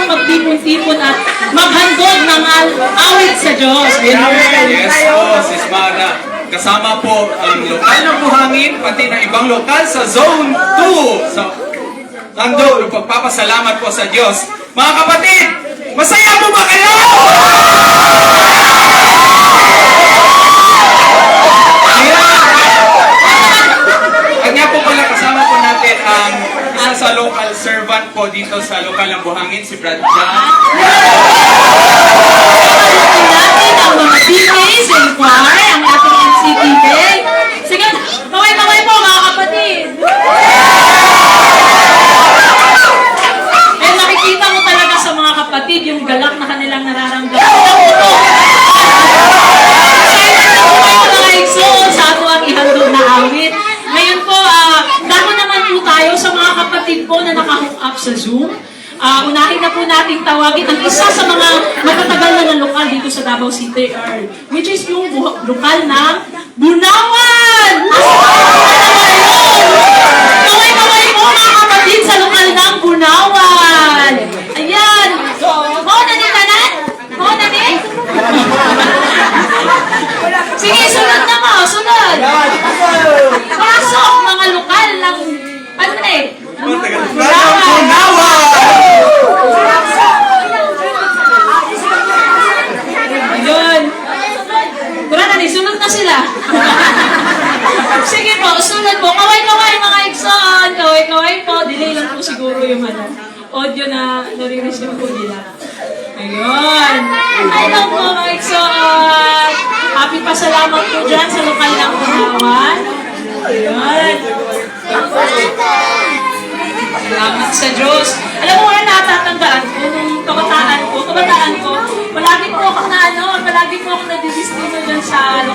magtipon-tipon at maghandog ng awit sa Diyos. Yes po, Sis Mara. Kasama po ang lokal ng buhangin, pati na ibang lokal sa Zone 2. So, handog, pagpapasalamat po sa Diyos. Mga kapatid, masaya po ba kayo? Kanya po pala, kasama po natin ang isa sa local servant po dito sa lokal ng buhangin, si Brad John. Natin ang mga DJs and choir, ang ating MCTV. Sige, kaway-kaway po mga kapatid. Eh, nakikita mo talaga sa mga kapatid yung galak na kanilang nararamdaman. Mga igsoon sa ato ang ihandog na awit. Ngayon po, dako naman po tayo sa mga kapatid po na naka-hook up sa Zoom. Unahin na po nating tawagin ang isa sa mga matatagal na ng lokal dito sa Davao City, which is yung lokal ng Bunawan! Kaway-kaway po mga kapatid sa lokal ng Bunawan! Ayan! Mao na ni tanan? Mao na ni? Sige, sunod na mo! Sunod! Pasok mga lokal ng... Ano na eh? Bunawan! Ayun. Tara na, sunod na sila. Sige po, sunod po. Kaway-kaway mga igsoon. Kaway-kaway po. Delay lang po siguro yung audio na nare-receive po nila. Ayun. Ayun po mga igsoon. Happy pasalamat po dyan sa lokal ng Bunawan. Ayun. Salamat sa Diyos. Alam mo nga, natatandaan ko, nung kabataan ko, palagi po ako na, palagi po ako nadidistino dyan sa